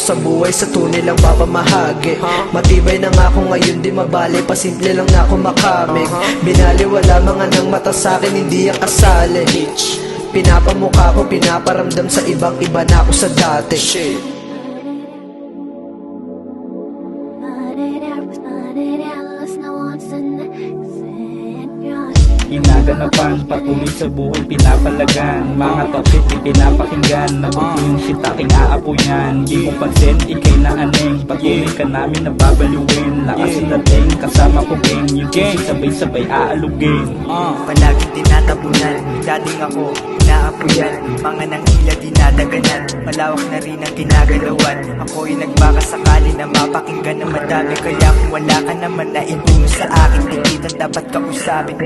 sa buhay, sa tunay lang papamahagi. Matibay na nga ako ngayon, di mabali, pasimple lang na ako makamig. Binaliwala mga nang mata sa'kin, hindi ang kasali. Pinapamukha ko, pinaparamdam sa ibang iba na ako sa dati. Ginaganapan, patuloy sa buhay pinapalagan. Mga topit di pinapakinggan, nabuto yung shit aking aapuyan. Di mo pansin, ikay na aneng, patuloy ka namin nababaliwin. Lakas ang dating, kasama ko gang, yung gang sabay-sabay aalugin. Palaging tinatabunan, dating ako inaapuyan. Mga nang ila dinadaganan, malawak na rin ang ginagalawan. Ako'y nagbakasakali na mapakinggan na madami. Kaya kung wala ka naman na itungo sa akin, di kita dapat kausapin.